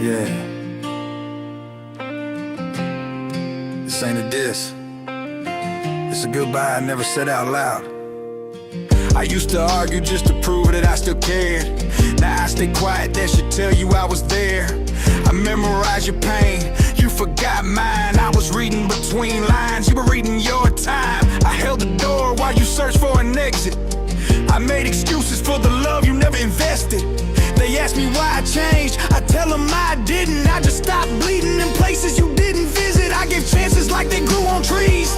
Yeah. This ain't a diss. It's a goodbye I never said out loud. I used to argue just to prove that I still cared. Now I stay quiet, that should tell you I was there. I memorized your pain, you forgot mine. I was reading between lines, you were reading your time. I held the door while you searched for an exit. I made excuses for the love you never invested. They ask me why I changed, I tell them I didn't. I just stopped bleeding in places you didn't visit. I gave chances like they grew on trees.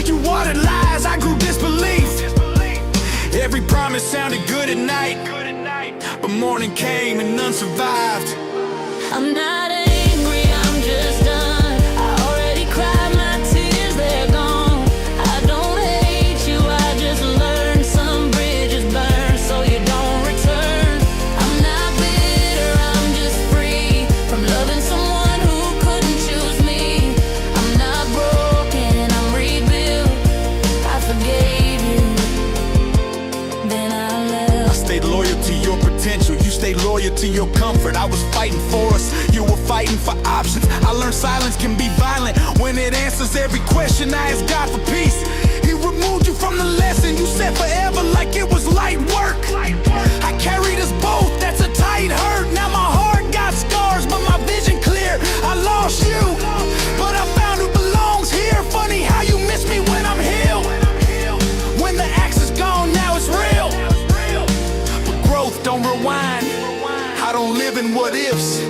You watered lies, I grew disbelief. Every promise sounded good at night, but morning came and none survived. I'm not angry, I'm just done. I already cried my tears, they're gone. I don't hate you, I just learned some bridges burn so you don't return. I'm not bitter, I'm just free from loving someone who couldn't choose me. I'm not broken, I'm rebuilt. I forgave you, then I left. I stayed loyal to your potential, you stayed loyal to your comfort. I was fighting for us, you were fighting for options. I learned silence can be violent when it answers every question. I asked God for peace, He removed you from the lesson. You said forever like it was light work. I carried us both, that's a tight hurt. Now my heart got scars, but my vision clear. I lost you, but I found who belongs here. Funny how you miss me when I'm healed. When the axe is gone, now it's real. But growth don't rewind, I don't live in what ifs,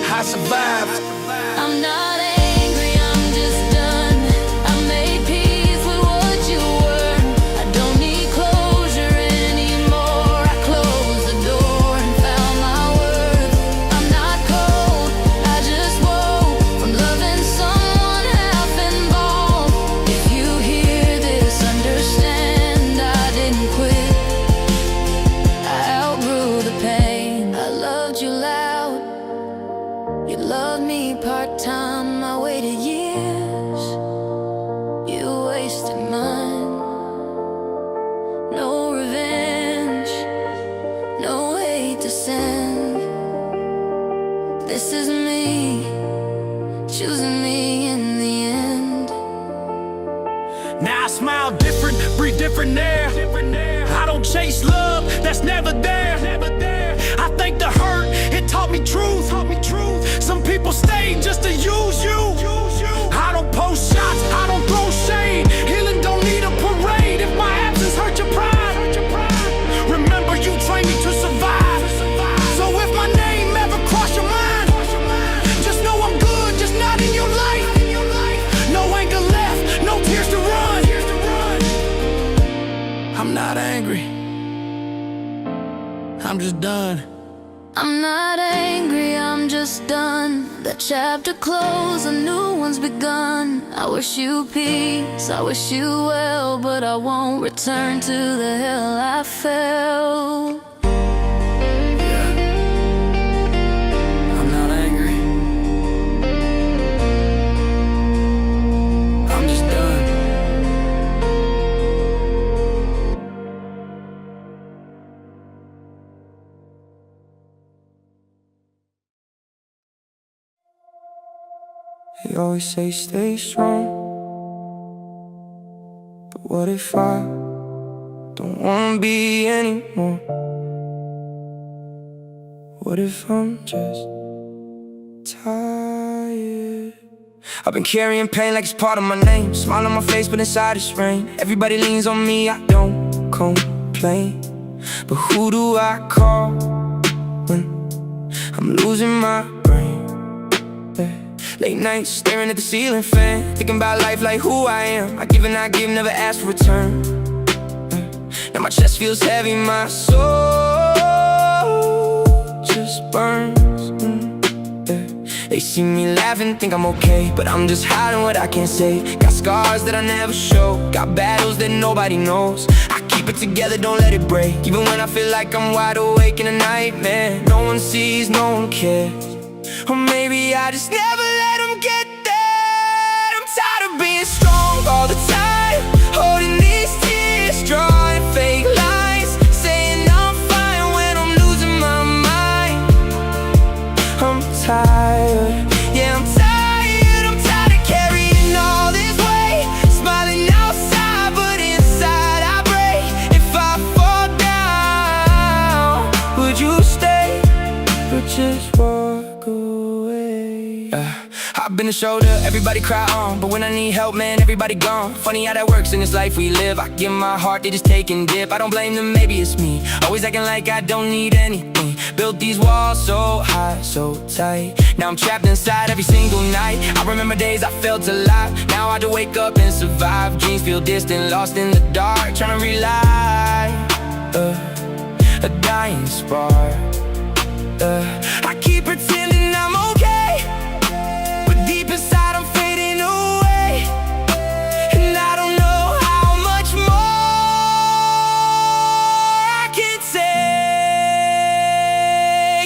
I survived. I'm not angry, I'm just done. I made peace with what you were. I don't need closure anymore. I closed the door and found my worth. I'm not cold, I just woke from loving someone half involved. If you hear this, understand I didn't quit. I outgrew the pain. I loved you loud, you loved me part-time. I waited years, you wasted mine. No revenge, no hate to send. This is me, choosing me in the end. Now I smile different, breathe different air. I don't chase love, that's never there. I think the hurt, it taught me truth. Some people stay just to use you. I don't post shots, I don't throw shade. Healing don't need a parade. If my absence hurt your pride, remember you trained me to survive. So if my name ever crossed your mind, just know I'm good, just not in your life. No anger left, no tears to run. I'm not angry, I'm just done. I'm not angry, I'm just done. That chapter closed, a new one's begun. I wish you peace, I wish you well, but I won't return to the hell I felt. I'm not angry, I'm just done. They always say stay strong, but what if I don't wanna be anymore? What if I'm just tired? I've been carrying pain like it's part of my name. Smile on my face, but inside it's rain. Everybody leans on me, I don't complain. But who do I call when I'm losing my brain? Late nights staring at the ceiling fan, thinking about life like who I am. I give and I give, never ask for return. Now my chest feels heavy, my soul just burns. They see me laughing, think I'm okay, but I'm just hiding what I can't say. Got scars that I never show, got battles that nobody knows. I keep it together, don't let it break. Even when I feel like I'm wide awake in a nightmare. No one sees, no one cares. Or maybe I just never let them get there. I'm tired of being strong all the time, holding these tears, drawing fake lines, saying I'm fine when I'm losing my mind. I'm tired Would you stay or just walk away? I've been the shoulder everybody cry on, but when I need help, man, everybody gone. Funny how that works in this life we live. I give my heart, they just take and dip. I don't blame them, maybe it's me, always acting like I don't need anything. Built these walls so high, so tight. Now I'm trapped inside every single night. I remember days I felt alive. Now I had to wake up and survive. Dreams feel distant, lost in the dark, trying to relight a dying spark. I keep pretending I'm okay, but deep inside I'm fading away. And I don't know how much more I can take.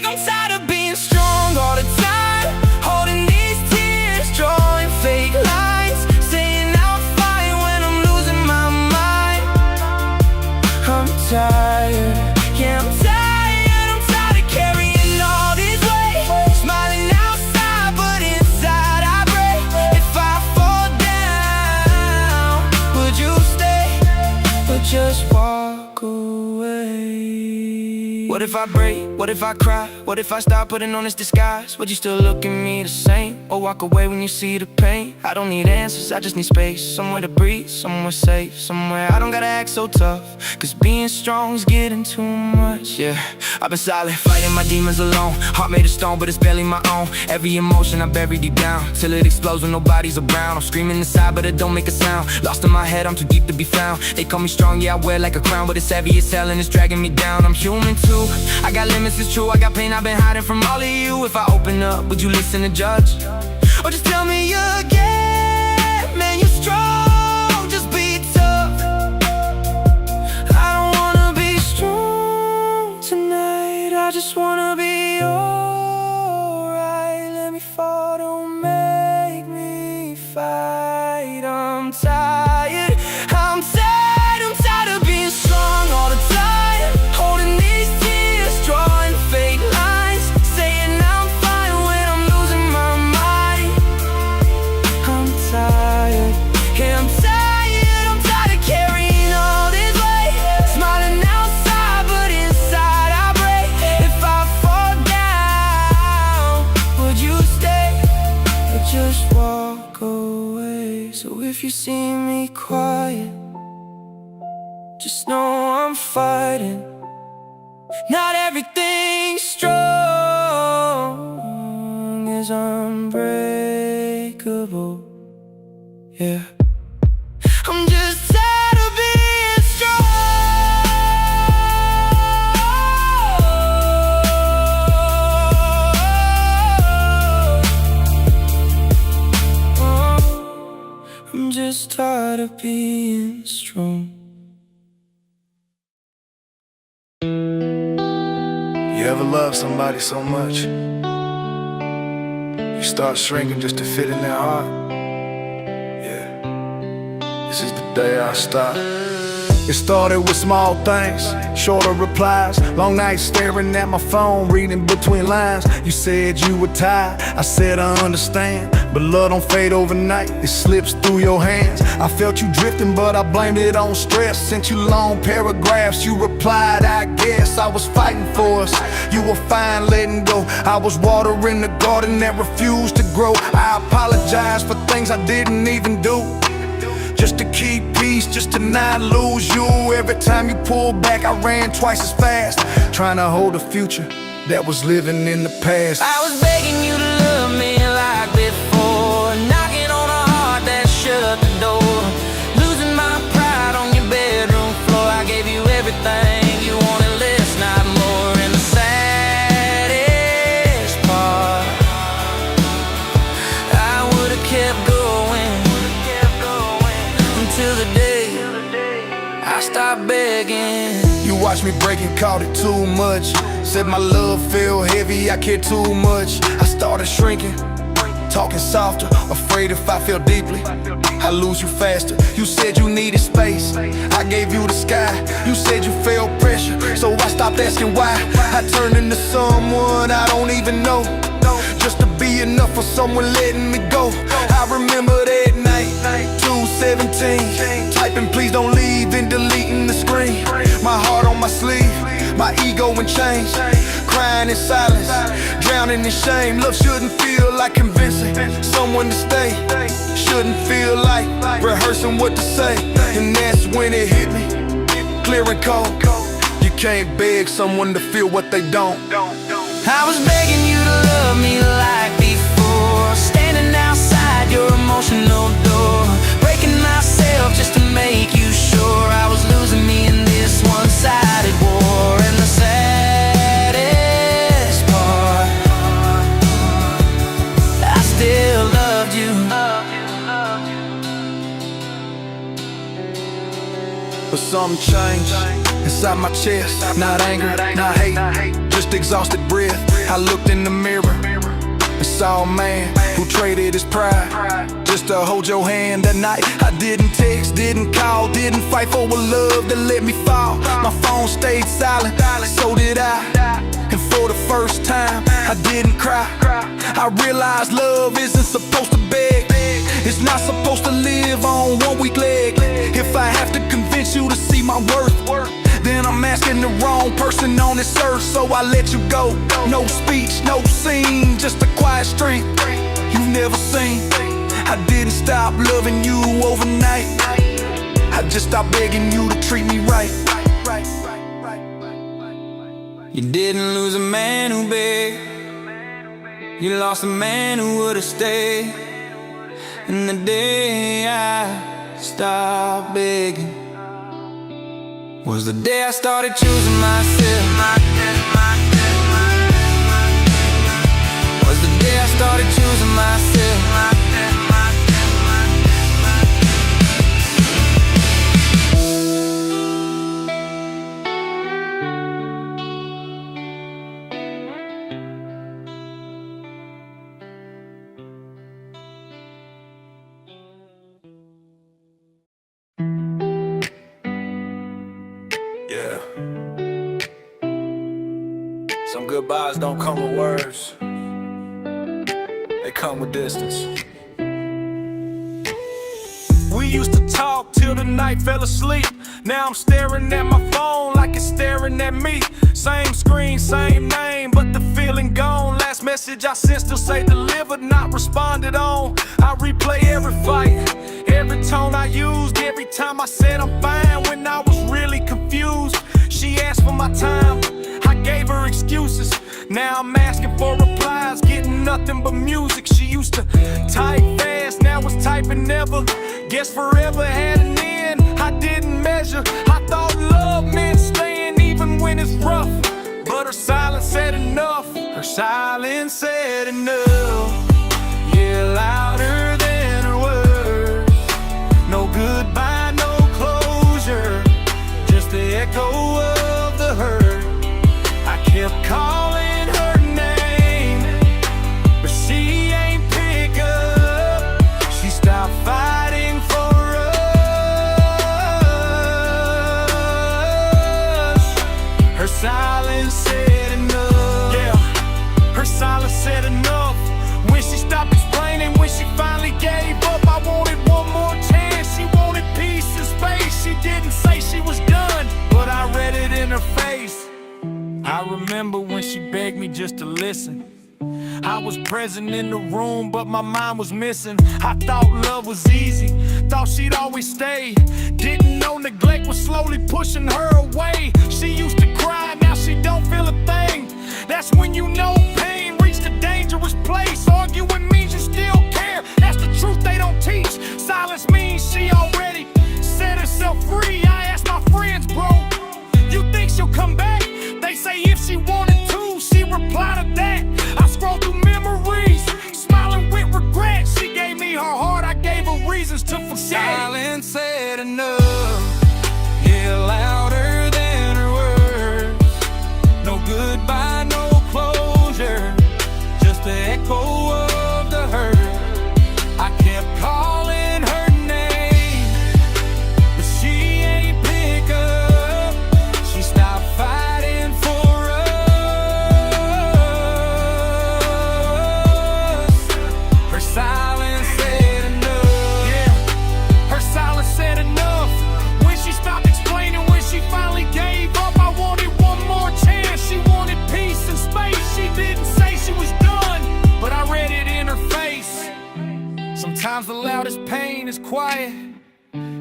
I'm tired of being strong all the time, holding these tears, drawing fake lines, saying I'm fine when I'm losing my mind. I'm tired, yeah, I'm tired. Just walk away. What if I break? What if I cry? What if I start putting on this disguise? Would you still look at me the same? Or walk away when you see the pain? I don't need answers, I just need space. Somewhere to breathe, somewhere safe, somewhere I don't gotta act so tough, cause being strong's getting too much, yeah. I've been silent, fighting my demons alone. Heart made of stone, but it's barely my own. Every emotion I bury deep down, till it explodes when nobody's around. I'm screaming inside, but it don't make a sound. Lost in my head, I'm too deep to be found. They call me strong, yeah, I wear like a crown, but it's heavy as hell and it's dragging me down. I'm human too, I got limits, it's true. I got pain I've been hiding from all of you. If I open up, would you listen to judge? Or just tell me again, man, you're strong, just be tough. I don't wanna be strong tonight, I just wanna be alright. Let me fall, don't make me fight. I'm tired, I'm tired, I'm tired of being strong all the time, holding these tears, drawing fake lines, saying I'm fine when I'm losing my mind. I'm tired, yeah, I'm tired, I'm tired of carrying all this weight. Smiling outside, but inside I break. If I fall down, would you stay or just walk away? So if you see me quiet, just know I'm fighting. Not everything's strong is unbreakable, yeah. I'm just tired of being strong. I'm just tired of being strong. You ever love somebody so much you start shrinking just to fit in their heart? Yeah, this is the day I stop. It started with small things, shorter replies, long nights staring at my phone, reading between lines. You said you were tired, I said I understand, but love don't fade overnight, it slips through your hands. I felt you drifting, but I blamed it on stress. Sent you long paragraphs, you replied, I guess I was fighting for us. You were fine letting go, I was watering the garden that refused to grow. I apologize for things I didn't even do, just to keep peace, just to not lose you. Every time you pulled back, I ran twice as fast, trying to hold a future that was living in the past. I was begging you to love me like before, knocking on a heart that shut the door, losing my pride on your bedroom floor. I gave you everything you wanted, less, not more. And the saddest part, I would've kept going until the day I stopped begging. You watched me break and called it too much, said my love felt heavy, I cared too much. I started shrinking, talking softer, afraid if I feel deeply I lose you faster. You said you needed space, I gave you the sky. You said you felt pressure, so I stopped asking why. I turned into someone I don't even know, just to be enough for someone letting me go. I remember that night, 2:17, typing please don't leave and deleting the screen. My heart on my sleeve, my ego in chains, crying in silence, drowning in shame. Love shouldn't feel like convincing someone to stay, shouldn't feel like rehearsing what to say. And that's when it hit me, clear and cold. You can't beg someone to feel what they don't. I was begging you to love me like before, standing outside your emotional door, breaking myself just to make you sure I was losing me in this one-sided war. And the saddest part, I still loved you. But something changed inside my chest. Not anger, not hate, just exhausted breath. I looked in the mirror and saw a man who traded his pride just to hold your hand that night. I didn't text, didn't call, didn't fight for a love that let me fall. My phone stayed silent, so did I. And for the first time, I didn't cry. I realized love isn't supposed to beg, it's not supposed to live on one weak leg. If I have to convince you to see my worth, then I'm asking the wrong person on this earth. So I let you go, no speech, no scene, just a quiet strength you've never seen. I didn't stop loving you overnight, I just stopped begging you to treat me right. You didn't lose a man who begged, you lost a man who would've stayed. And the day I stopped begging was the day I started choosing myself. Was the day I started choosing myself. Yeah. Some goodbyes don't come with words, they come with distance. We used to talk till the night fell asleep. Now I'm staring at my phone like it's staring at me. Same screen, same name, but the feeling gone. Last message I sent still say delivered, not responded on. I replay every fight, every tone I used, every time I said I'm fine when I was really confused. She asked for my time, I gave her excuses. Now I'm asking for replies, getting nothing but music. She used to type fast, now it's typing never. Guess forever had an end, I didn't measure. I thought love meant staying even when it's rough, but her silence said enough. Her silence said enough. Yeah, louder than her words. No goodbye, no closure, just the echo of the hurt. I kept calling her name, but she ain't pick up. She stopped fighting for us. Her silence said enough. Yeah, her silence said enough. When she stopped explaining, when she finally gave up, I wanted one more chance. She wanted peace and space. She didn't say she was done, but I read it in her face. I remember when she begged me just to listen. I was present in the room, but my mind was missing. I thought love was easy, thought she'd always stay. Didn't know neglect was slowly pushing her away. She used to cry, now she don't feel a thing. That's when you know pain reached a dangerous place. Arguing means you still care, that's the truth they don't teach. Silence means she already set herself free. I asked my friends, bro, you think she'll come back? They say if she wanted to, she replied to that. I scrolled through memories, smiling with regret. She gave me her heart, I gave her reasons to forget. Silence said enough. Yeah, louder than her words. No goodbye, no closure, just the echo of the hurt. I kept calling her name, but she ain't pick up. She stopped fighting for us. Her silence said enough. Yeah, her out as pain is quiet.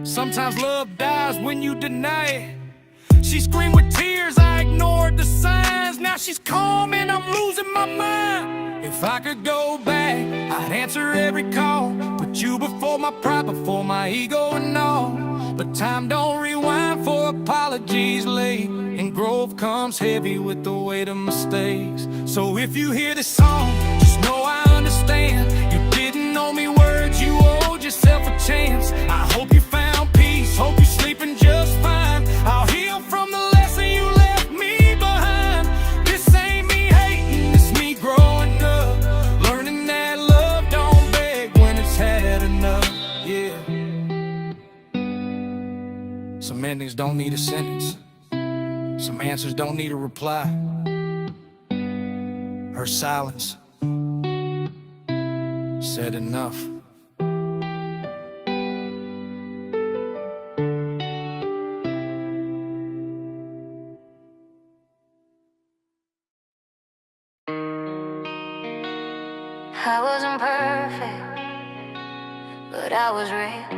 Sometimes love dies when you deny it. She screamed with tears, I ignored the signs. Now she's calm and I'm losing my mind. If I could go back, I'd answer every call. Put you before my pride, before my ego and all. But time don't rewind for apologies late, and growth comes heavy with the weight of mistakes. So if you hear this song, just know I understand. You didn't owe me words, you owed yourself a chance. I hope you found peace, hope you're sleeping just fine. I'll heal from the lesson you left me behind. This ain't me hating, it's me growing up, learning that love don't beg when it's had enough. Yeah. Some endings don't need a sentence, some answers don't need a reply. Her silence said enough. I wasn't perfect, but I was real.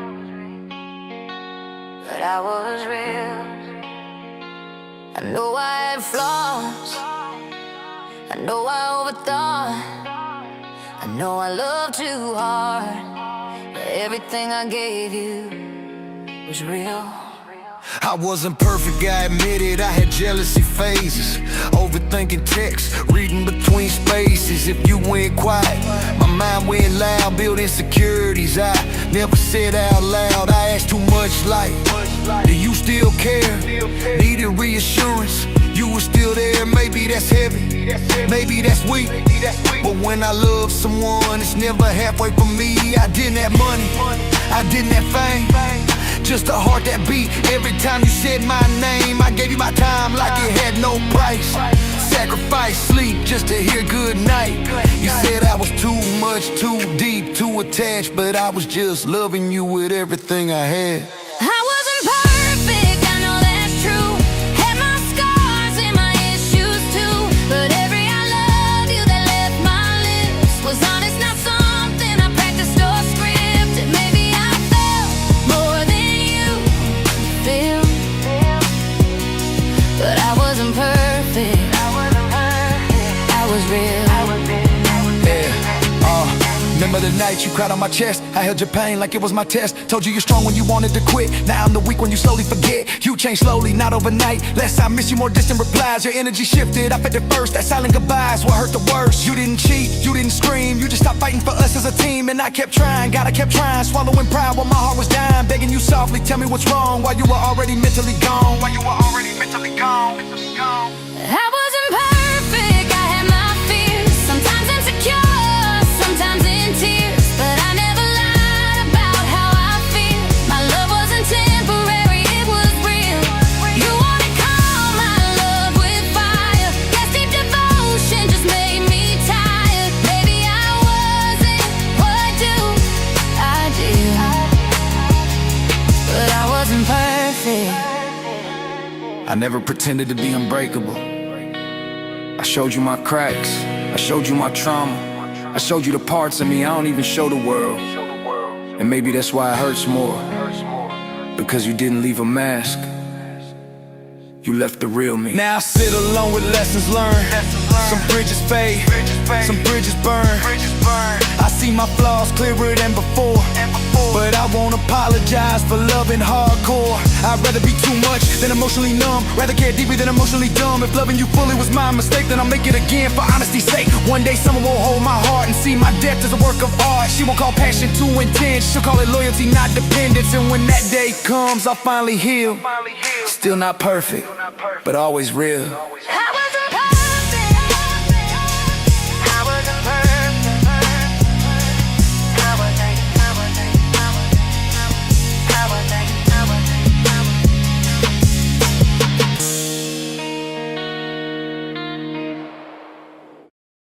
But I was real. I know I had flaws, I know I overthought, I know I loved too hard, but everything I gave you was real. I wasn't perfect, I admit it, I had jealousy phases. Overthinking texts, reading between spaces. If you went quiet, my mind went loud, built insecurities I never said out loud. I asked too much like, do you still care? Needed reassurance, you were still there. Maybe that's heavy, maybe that's weak, but when I love someone, it's never halfway for me. I didn't have money, I didn't have fame, just a heart that beat every time you said my name. I gave you my time like it had no price. Sacrifice sleep just to hear good night. You said I was too much, too deep, too attached, but I was just loving you with everything I had. I wasn't perfect, I know that's true. Had my scars and my issues too, but every I love you that left my lips was honest, not something I practiced or scripted. Maybe I felt more than you feel, but I wasn't perfect. I was real. Remember the night you cried on my chest, I held your pain like it was my test. Told you you're strong when you wanted to quit, now I'm the weak when you slowly forget. You changed slowly, not overnight. Less I miss you, more distant replies. Your energy shifted, I felt it first. That silent goodbyes what hurt the worst. You didn't cheat, you didn't scream, you just stopped fighting for us as a team. And I kept trying, God, I kept trying. Swallowing pride while my heart was dying, begging you softly, tell me what's wrong, while you were already mentally gone. While you were already mentally gone. I wasn't perfect, I had my fears, sometimes insecure, sometimes in tears, but I never lied about how I feel. My love wasn't temporary, it was real. You wanted calm, my love with fire. Guess deep devotion just made me tired. Maybe I wasn't what I did, but I wasn't perfect. I never pretended to be unbreakable. I showed you my cracks, I showed you my trauma, I showed you the parts of me I don't even show the world. And maybe that's why it hurts more, because you didn't leave a mask, you left the real me. Now I sit alone with lessons learned. Some bridges fade, some bridges burn. I see my flaws clearer than before, but I won't apologize for loving hardcore. I'd rather be too much than emotionally numb, rather care deeply than emotionally dumb. If loving you fully was my mistake, then I'll make it again for honesty's sake. One day someone will hold my heart and see my depth as a work of art. She won't call passion too intense, she'll call it loyalty, not dependence. And when that day comes, I'll finally heal. Still not perfect, but always real.